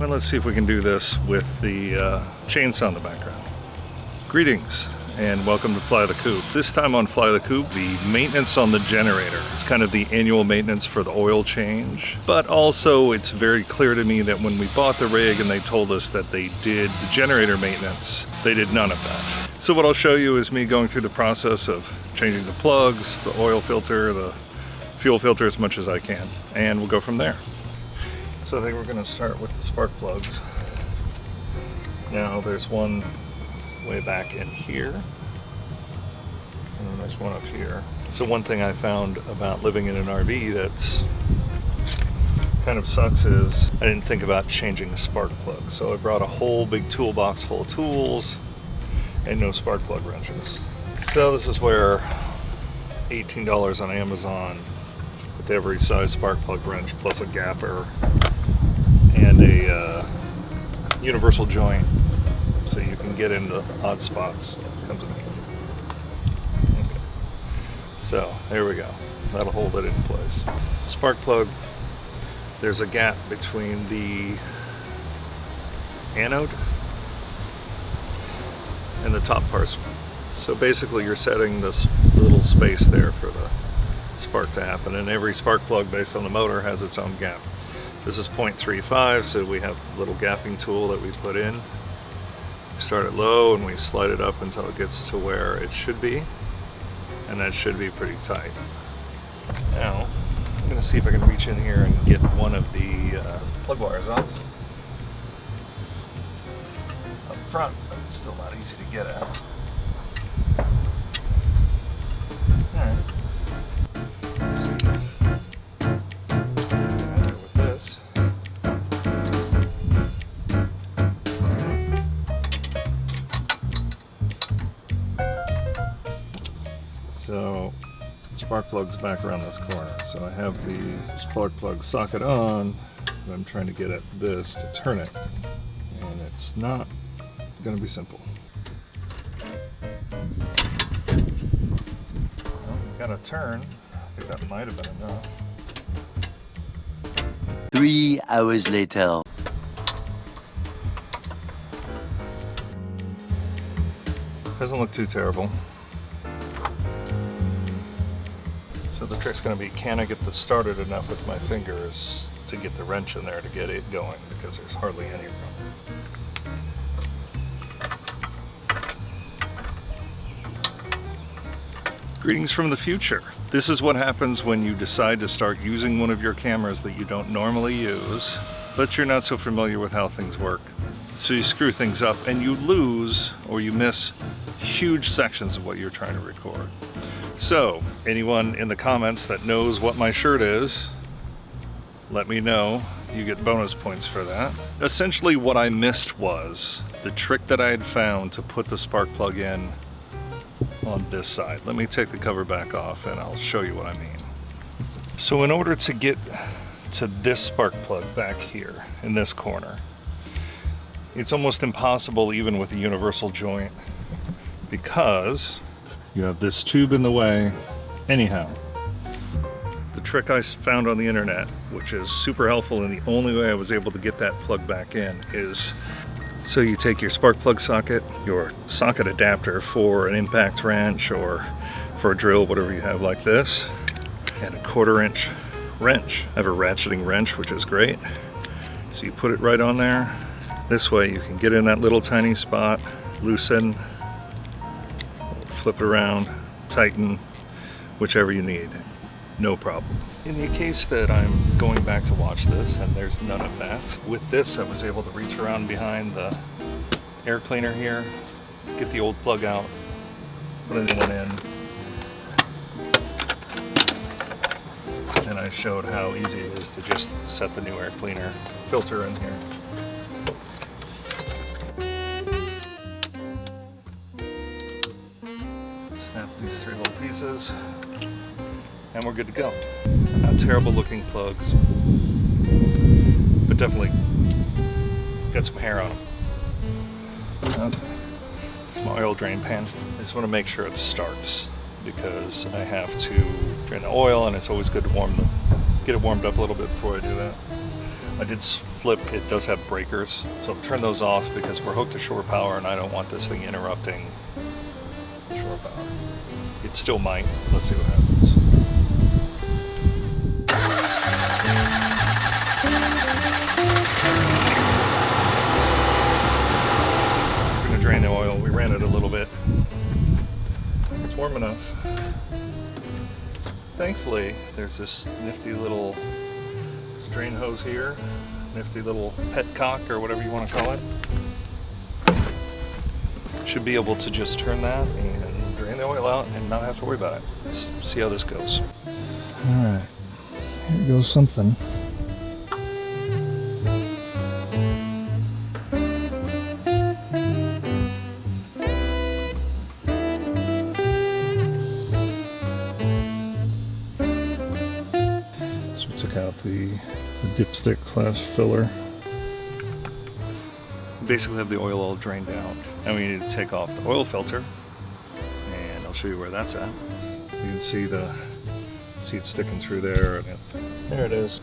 Well, let's see if we can do this with the chainsaw in the background. Greetings and welcome to Fly the Coop. This time on Fly the Coop, the maintenance on the generator. It's kind of the annual maintenance for the oil change, but also it's very clear to me that when we bought the rig and they told us that they did the generator maintenance, they did none of that. So what I'll show you is me going through the process of changing the plugs, the oil filter, the fuel filter as much as I can, and we'll go from there. So I think we're going to start with the spark plugs. Now there's one way back in here, and then there's one up here. So one thing I found about living in an RV that's kind of sucks is I didn't think about changing the spark plug. So I brought a whole big toolbox full of tools and no spark plug wrenches. So this is where $18 on Amazon with every size spark plug wrench plus a gapper and a universal joint, so you can get into odd spots. Comes with it. Okay. So there we go. That'll hold it in place. Spark plug, there's a gap between the anode and the top parts. So basically you're setting this little space there for the spark to happen, and every spark plug based on the motor has its own gap. This is 0.35, so we have a little gapping tool that we put in. We start it low and we slide it up until it gets to where it should be, and that should be pretty tight. Now I'm going to see if I can reach in here and get one of the plug wires off up front, but it's still not easy to get at. Alright. So spark plug's back around this corner. So I have the spark plug socket on, but I'm trying to get at this to turn it, and it's not going to be simple. Well, got a turn. I think that might have been enough. 3 hours later. Doesn't look too terrible. So the trick's going to be, can I get this started enough with my fingers to get the wrench in there to get it going, because there's hardly any room. Greetings from the future. This is what happens when you decide to start using one of your cameras that you don't normally use, but you're not so familiar with how things work. So you screw things up and you lose or you miss huge sections of what you're trying to record. So anyone in the comments that knows what my shirt is, let me know. You get bonus points for that. Essentially what I missed was the trick that I had found to put the spark plug in on this side. Let me take the cover back off and I'll show you what I mean. So in order to get to this spark plug back here in this corner, it's almost impossible even with a universal joint, because you have this tube in the way. Anyhow, the trick I found on the internet, which is super helpful and the only way I was able to get that plug back in, is so you take your spark plug socket, your socket adapter for an impact wrench or for a drill, whatever you have like this, and a 1/4 inch wrench. I have a ratcheting wrench, which is great. So you put it right on there. This way you can get in that little tiny spot, loosen, flip it around, tighten, whichever you need. No problem. In the case that I'm going back to watch this and there's none of that, with this I was able to reach around behind the air cleaner here, get the old plug out, put a new one in, and I showed how easy it is to just set the new air cleaner filter in here. Snap these 3 little pieces, and we're good to go. Not terrible looking plugs, but definitely got some hair on them. Okay. It's my oil drain pan. I just want to make sure it starts, because I have to drain the oil, and it's always good to get it warmed up a little bit before I do that. I did flip, it does have breakers, so turn those off because we're hooked to shore power and I don't want this thing interrupting shore power. It still might. Let's see what happens. We're gonna drain the oil. We ran it a little bit. It's warm enough. Thankfully, there's this nifty little drain hose here, nifty little petcock or whatever you want to call it. Should be able to just turn that and drain the oil out and not have to worry about it. Let's see how this goes. All right, here goes something. Took out the dipstick / filler. Basically have the oil all drained out. Now we need to take off the oil filter, and I'll show you where that's at. You can see it sticking through there, and there it is.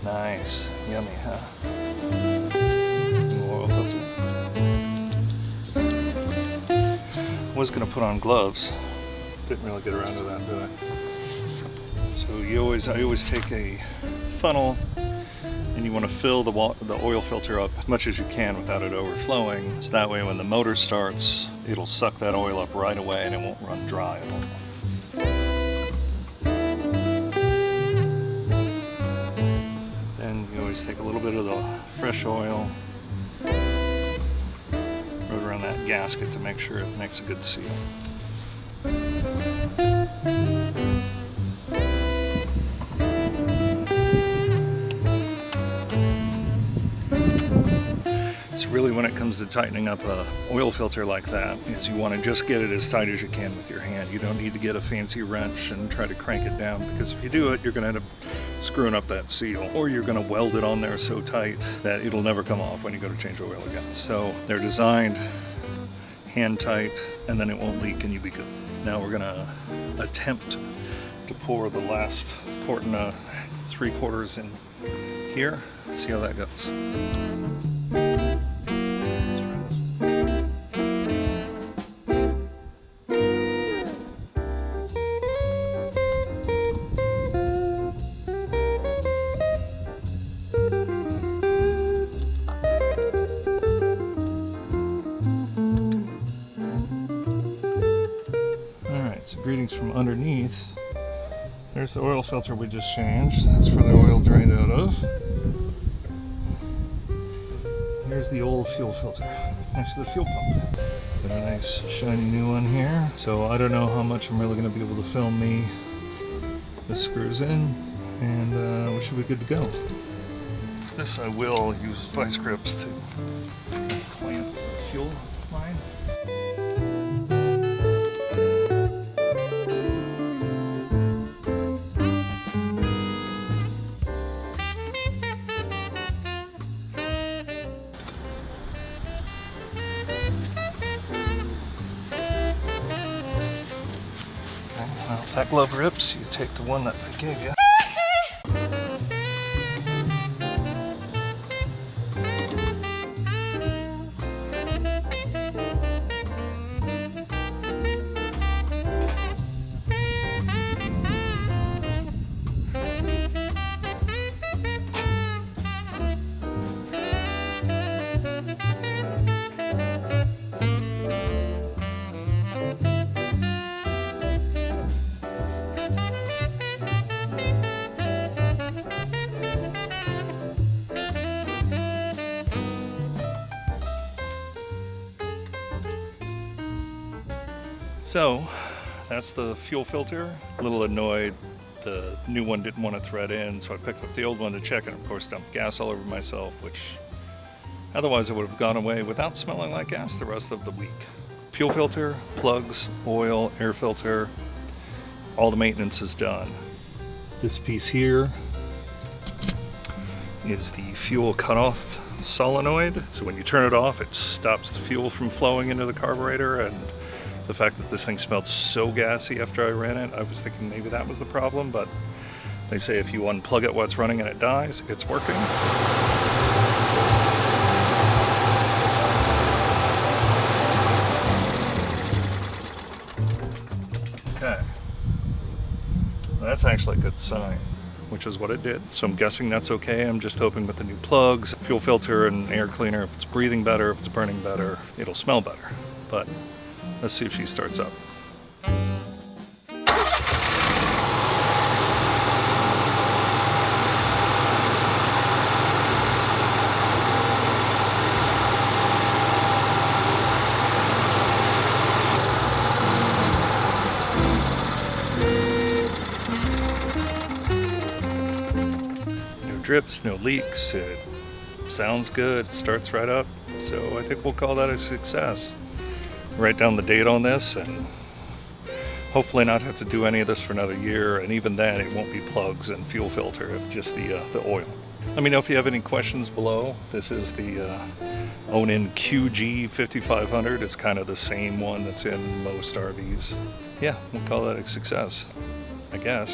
Nice, yummy, huh? Oil filter. Was gonna put on gloves. Didn't really get around to that, did I? So I always take a funnel, and you want to fill the oil filter up as much as you can without it overflowing. So that way, when the motor starts, it'll suck that oil up right away, and it won't run dry at all. Take a little bit of the fresh oil, rub it around that gasket to make sure it makes a good seal. So really when it comes to tightening up a oil filter like that, is you want to just get it as tight as you can with your hand. You don't need to get a fancy wrench and try to crank it down, because if you do it, you're going to end up screwing up that seal, or you're going to weld it on there so tight that it'll never come off when you go to change oil again. So they're designed hand tight, and then it won't leak and you'll be good. Now we're going to attempt to pour the last quart and 3/4 in here. See how that goes. Greetings from underneath. There's the oil filter we just changed. That's where the oil drained out of. Here's the old fuel filter next to the fuel pump. Got a nice shiny new one here. So I don't know how much I'm really going to be able to film me. This screws in, and we should be good to go. This I will use vice grips to clamp the fuel line. Well, if that glove rips, you take the one that I gave you. So that's the fuel filter. A little annoyed the new one didn't want to thread in, so I picked up the old one to check, and of course dumped gas all over myself, which otherwise I would have gone away without smelling like gas the rest of the week. Fuel filter, plugs, oil, air filter, all the maintenance is done. This piece here is the fuel cutoff solenoid. So when you turn it off, it stops the fuel from flowing into the carburetor, and the fact that this thing smelled so gassy after I ran it, I was thinking maybe that was the problem, but they say if you unplug it while it's running and it dies, it's working. Okay. That's actually a good sign, which is what it did. So I'm guessing that's okay. I'm just hoping with the new plugs, fuel filter and air cleaner, if it's breathing better, if it's burning better, it'll smell better. But let's see if she starts up. Drips, no leaks, it sounds good, starts right up, so I think we'll call that a success. Write down the date on this and hopefully not have to do any of this for another year, and even then it won't be plugs and fuel filter, just the oil. Let me know if you have any questions below. This is the Onan QG5500. It's kind of the same one that's in most RVs. Yeah, we'll call that a success, I guess.